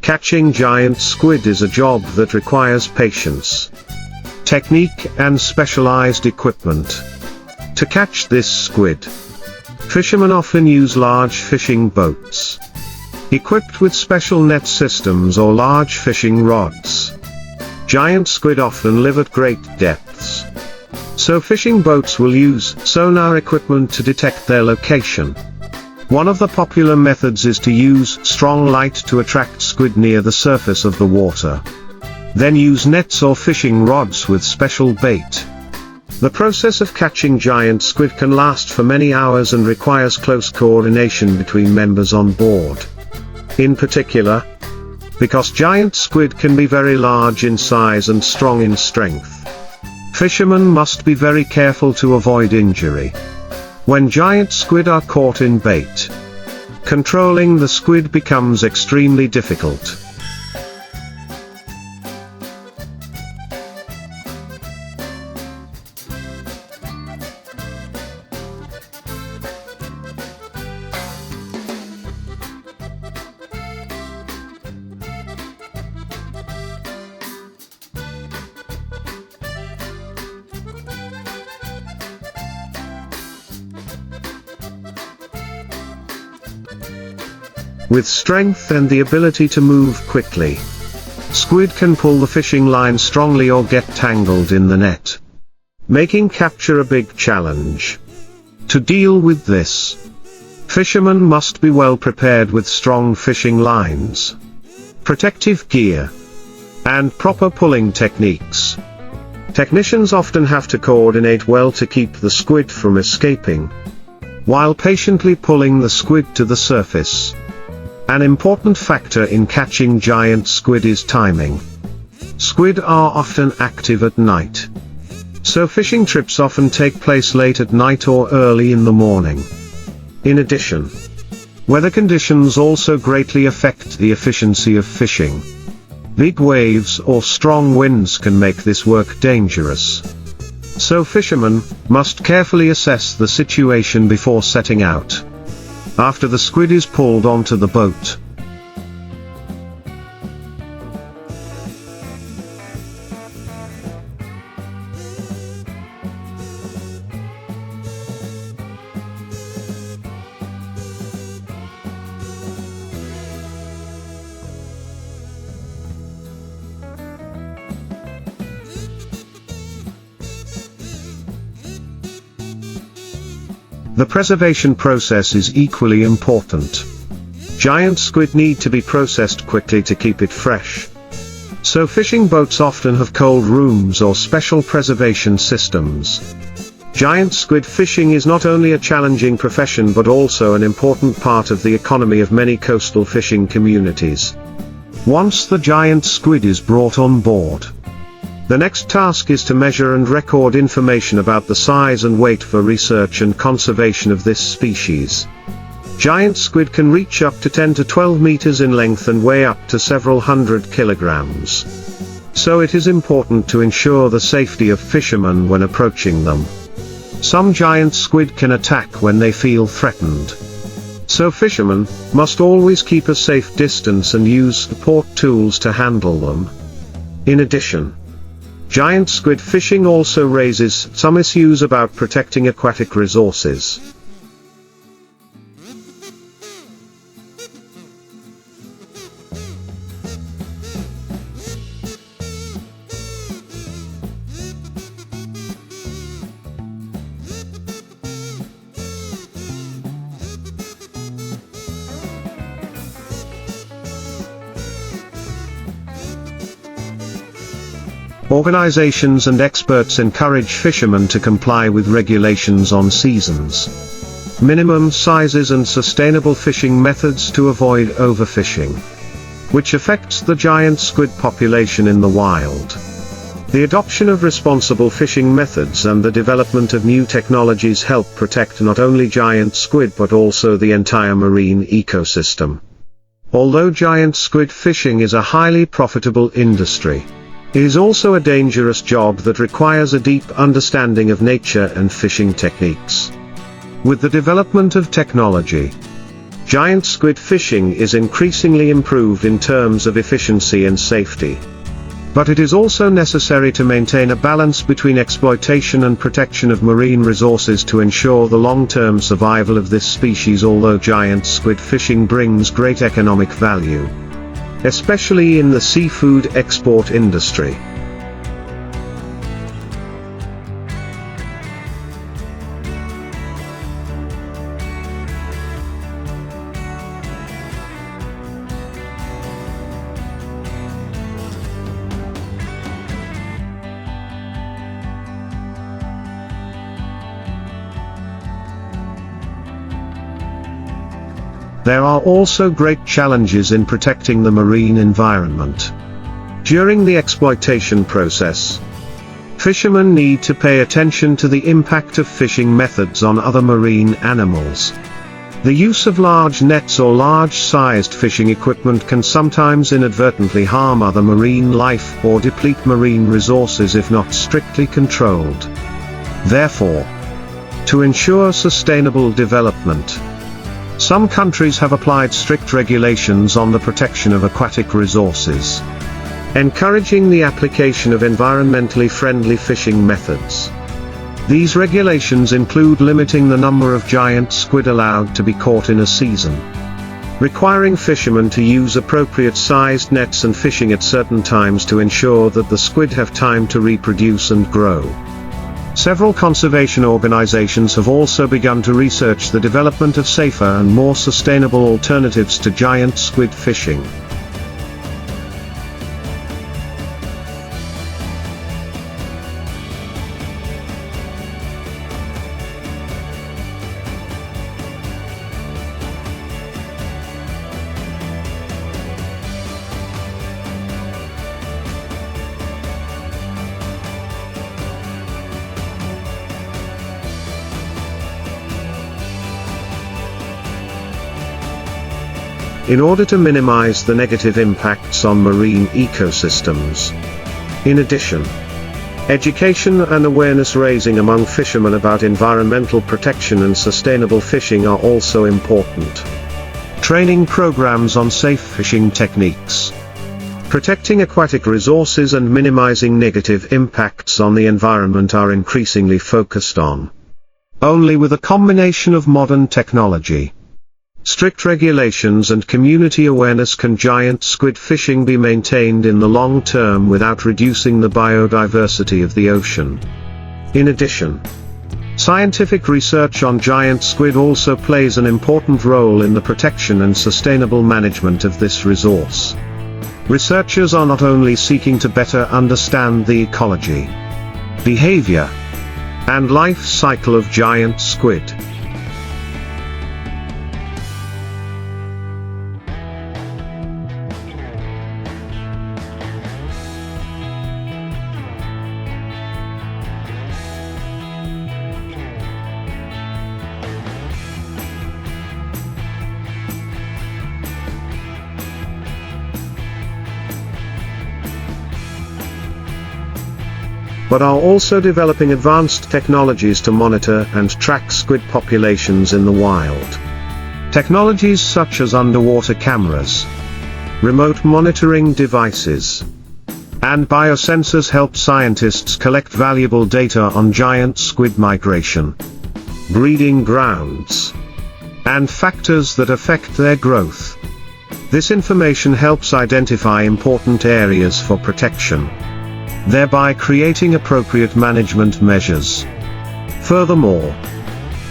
Catching giant squid is a job that requires patience, technique and specialized equipment. To catch this squid, fishermen often use large fishing boats, equipped with special net systems or large fishing rods. Giant squid often live at great depths, so fishing boats will use sonar equipment to detect their location. One of the popular methods is to use strong light to attract squid near the surface of the water. Then use nets or fishing rods with special bait. The process of catching giant squid can last for many hours and requires close coordination between members on board. In particular, because giant squid can be very large in size and strong in strength, fishermen must be very careful to avoid injury. When giant squid are caught in bait, controlling the squid becomes extremely difficult. With strength and the ability to move quickly, squid can pull the fishing line strongly or get tangled in the net, making capture a big challenge. To deal with this, fishermen must be well prepared with strong fishing lines, protective gear, and proper pulling techniques. Technicians often have to coordinate well to keep the squid from escaping, while patiently pulling the squid to the surface. An important factor in catching giant squid is timing. Squid are often active at night, so fishing trips often take place late at night or early in the morning. In addition, weather conditions also greatly affect the efficiency of fishing. Big waves or strong winds can make this work dangerous, so fishermen must carefully assess the situation before setting out. After the squid is pulled onto the boat, the preservation process is equally important. Giant squid need to be processed quickly to keep it fresh, so fishing boats often have cold rooms or special preservation systems. Giant squid fishing is not only a challenging profession but also an important part of the economy of many coastal fishing communities. Once the giant squid is brought on board, the next task is to measure and record information about the size and weight for research and conservation of this species. Giant squid can reach up to 10 to 12 meters in length and weigh up to several hundred kilograms. So it is important to ensure the safety of fishermen when approaching them. Some giant squid can attack when they feel threatened, so fishermen must always keep a safe distance and use support tools to handle them. In addition, giant squid fishing also raises some issues about protecting aquatic resources. Organizations and experts encourage fishermen to comply with regulations on seasons, minimum sizes and sustainable fishing methods to avoid overfishing, which affects the giant squid population in the wild. The adoption of responsible fishing methods and the development of new technologies help protect not only giant squid but also the entire marine ecosystem. Although giant squid fishing is a highly profitable industry, it is also a dangerous job that requires a deep understanding of nature and fishing techniques. With the development of technology, Giant squid fishing is increasingly improved in terms of efficiency and safety. But it is also necessary to maintain a balance between exploitation and protection of marine resources to ensure the long-term survival of this species. Although giant squid fishing brings great economic value, especially in the seafood export industry, there are also great challenges in protecting the marine environment. During the exploitation process, fishermen need to pay attention to the impact of fishing methods on other marine animals. The use of large nets or large-sized fishing equipment can sometimes inadvertently harm other marine life or deplete marine resources if not strictly controlled. Therefore, to ensure sustainable development, some countries have applied strict regulations on the protection of aquatic resources, encouraging the application of environmentally friendly fishing methods. These regulations include limiting the number of giant squid allowed to be caught in a season, requiring fishermen to use appropriate-sized nets and fishing at certain times to ensure that the squid have time to reproduce and grow. Several conservation organizations have also begun to research the development of safer and more sustainable alternatives to giant squid fishing. In order to minimize the negative impacts on marine ecosystems. In addition, education and awareness raising among fishermen about environmental protection and sustainable fishing are also important. Training programs on safe fishing techniques, protecting aquatic resources and minimizing negative impacts on the environment are increasingly focused on. Only with a combination of modern technology, strict regulations and community awareness can giant squid fishing be maintained in the long term without reducing the biodiversity of the ocean. In addition, scientific research on giant squid also plays an important role in the protection and sustainable management of this resource. Researchers are not only seeking to better understand the ecology, behavior, and life cycle of giant squid, but are also developing advanced technologies to monitor and track squid populations in the wild. Technologies such as underwater cameras, remote monitoring devices, and biosensors help scientists collect valuable data on giant squid migration, breeding grounds, and factors that affect their growth. This information helps identify important areas for protection, thereby creating appropriate management measures. Furthermore,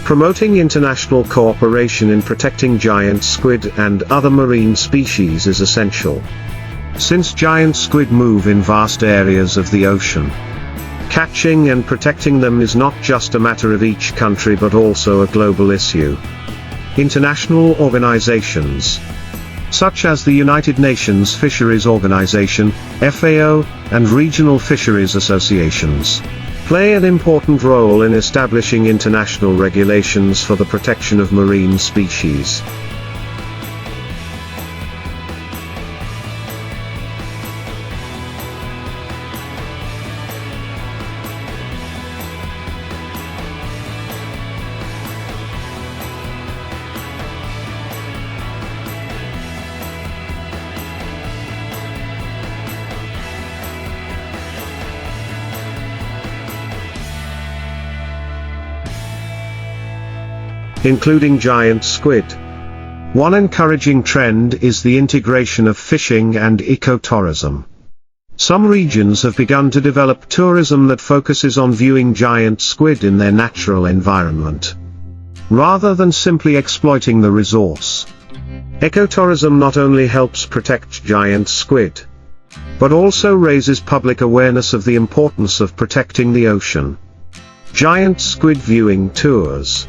promoting international cooperation in protecting giant squid and other marine species is essential. Since giant squid move in vast areas of the ocean, catching and protecting them is not just a matter of each country but also a global issue. International organizations, such as the United Nations Fisheries Organization, FAO, and regional fisheries associations, play an important role in establishing international regulations for the protection of marine species. including giant squid. One encouraging trend is the integration of fishing and ecotourism. Some regions have begun to develop tourism that focuses on viewing giant squid in their natural environment, rather than simply exploiting the resource. Ecotourism not only helps protect giant squid, but also raises public awareness of the importance of protecting the ocean. Giant squid viewing tours,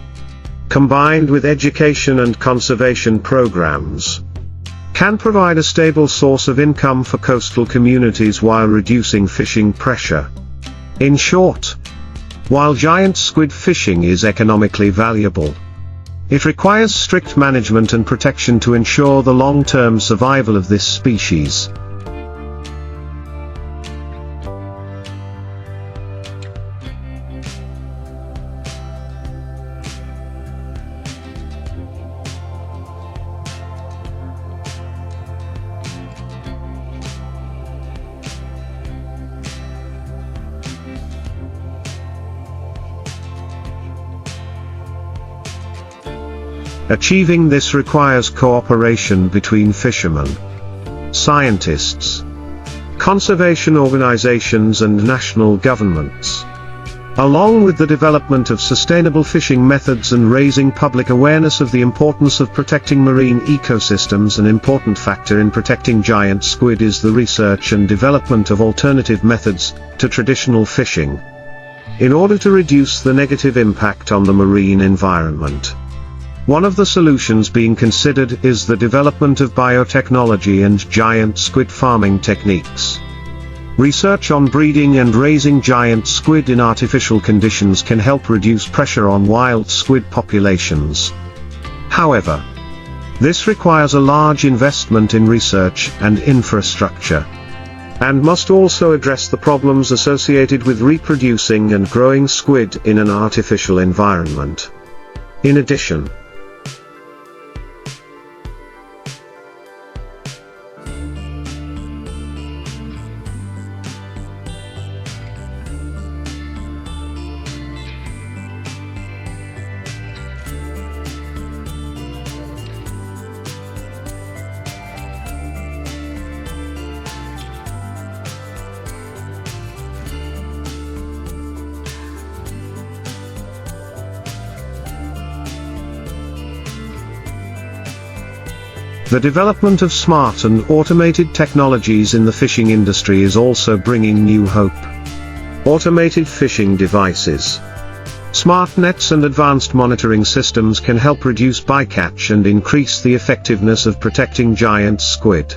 combined with education and conservation programs, can provide a stable source of income for coastal communities while reducing fishing pressure. In short, while giant squid fishing is economically valuable, it requires strict management and protection to ensure the long-term survival of this species. Achieving this requires cooperation between fishermen, scientists, conservation organizations and national governments, along with the development of sustainable fishing methods and raising public awareness of the importance of protecting marine ecosystems. An important factor in protecting giant squid is the research and development of alternative methods to traditional fishing, in order to reduce the negative impact on the marine environment. One of the solutions being considered is the development of biotechnology and giant squid farming techniques. Research on breeding and raising giant squid in artificial conditions can help reduce pressure on wild squid populations. However, this requires a large investment in research and infrastructure, and must also address the problems associated with reproducing and growing squid in an artificial environment. In addition, the development of smart and automated technologies in the fishing industry is also bringing new hope. Automated fishing devices, smart nets and advanced monitoring systems can help reduce bycatch and increase the effectiveness of protecting giant squid.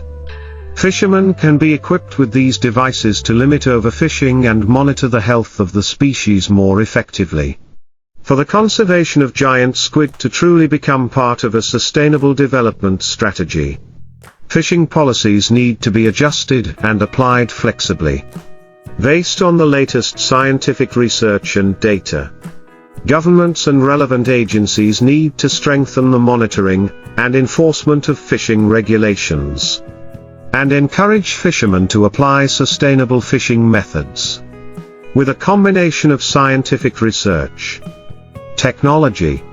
Fishermen can be equipped with these devices to limit overfishing and monitor the health of the species more effectively. For the conservation of giant squid to truly become part of a sustainable development strategy, fishing policies need to be adjusted and applied flexibly, based on the latest scientific research and data. Governments and relevant agencies need to strengthen the monitoring and enforcement of fishing regulations, and encourage fishermen to apply sustainable fishing methods. With a combination of scientific research, technology,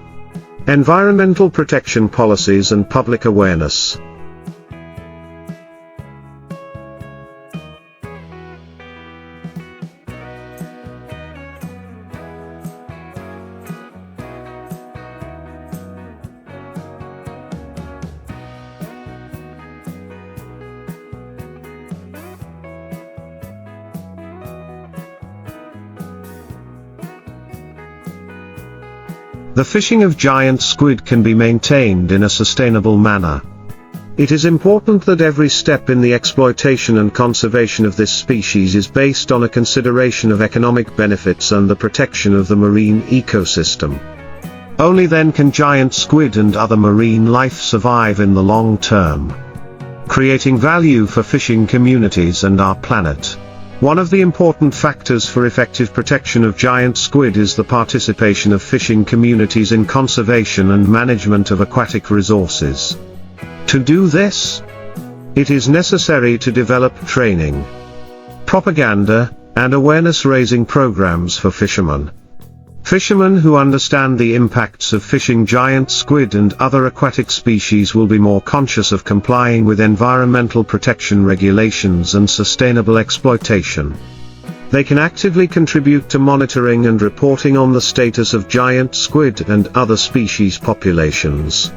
environmental protection policies and public awareness, the fishing of giant squid can be maintained in a sustainable manner. It is important that every step in the exploitation and conservation of this species is based on a consideration of economic benefits and the protection of the marine ecosystem. Only then can giant squid and other marine life survive in the long term, creating value for fishing communities and our planet. One of the important factors for effective protection of giant squid is the participation of fishing communities in conservation and management of aquatic resources. To do this, it is necessary to develop training, propaganda, and awareness-raising programs for fishermen. Fishermen who understand the impacts of fishing giant squid and other aquatic species will be more conscious of complying with environmental protection regulations and sustainable exploitation. They can actively contribute to monitoring and reporting on the status of giant squid and other species populations.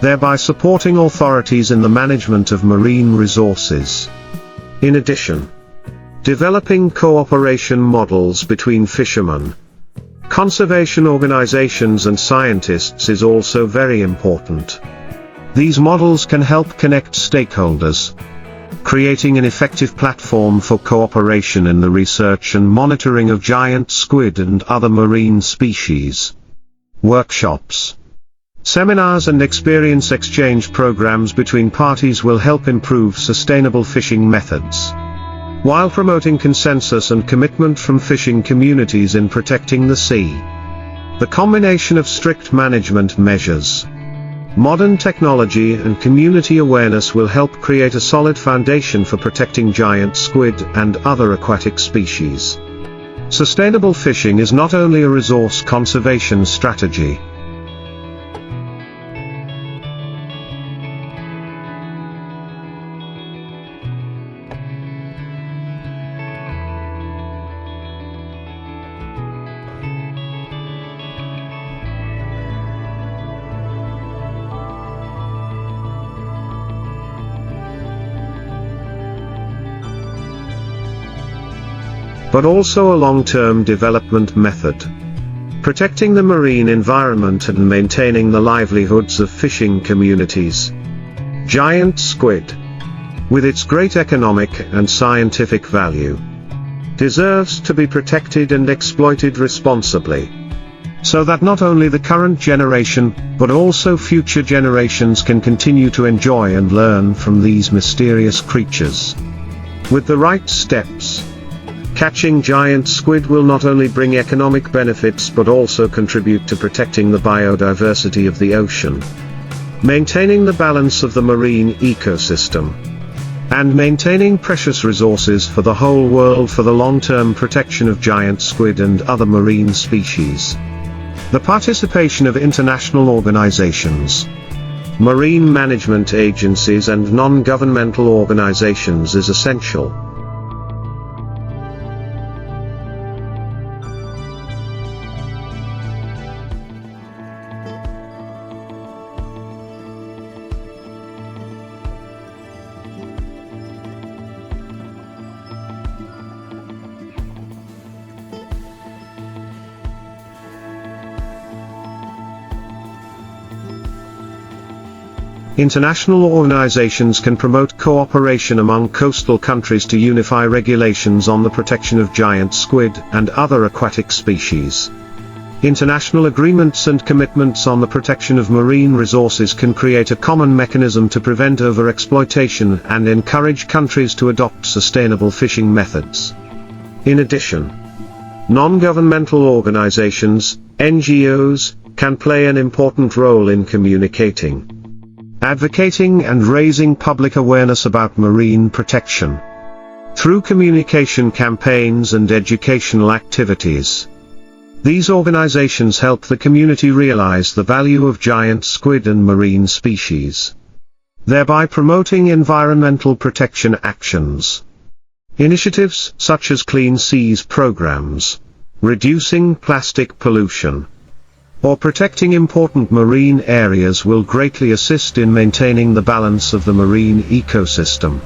Thereby supporting authorities in the management of marine resources. In addition, developing cooperation models between fishermen, conservation organizations and scientists is also very important. These models can help connect stakeholders, creating an effective platform for cooperation in the research and monitoring of giant squid and other marine species. Workshops, seminars and experience exchange programs between parties will help improve sustainable fishing methods, while promoting consensus and commitment from fishing communities in protecting the sea. The combination of strict management measures, modern technology and community awareness will help create a solid foundation for protecting giant squid and other aquatic species. Sustainable fishing is not only a resource conservation strategy, but also a long-term development method. Protecting the marine environment and maintaining the livelihoods of fishing communities. Giant squid, with its great economic and scientific value, deserves to be protected and exploited responsibly, so that not only the current generation, but also future generations can continue to enjoy and learn from these mysterious creatures. With the right steps, catching giant squid will not only bring economic benefits but also contribute to protecting the biodiversity of the ocean, maintaining the balance of the marine ecosystem, and maintaining precious resources for the whole world for the long-term protection of giant squid and other marine species. The participation of international organizations, marine management agencies and non-governmental organizations is essential. International organizations can promote cooperation among coastal countries to unify regulations on the protection of giant squid and other aquatic species. International agreements and commitments on the protection of marine resources can create a common mechanism to prevent overexploitation and encourage countries to adopt sustainable fishing methods. In addition, non-governmental organizations, NGOs, can play an important role in communicating, advocating and raising public awareness about marine protection through communication campaigns and educational activities. These organizations help the community realize the value of giant squid and marine species, thereby promoting environmental protection actions. Initiatives such as Clean Seas programs, reducing plastic pollution, or protecting important marine areas will greatly assist in maintaining the balance of the marine ecosystem.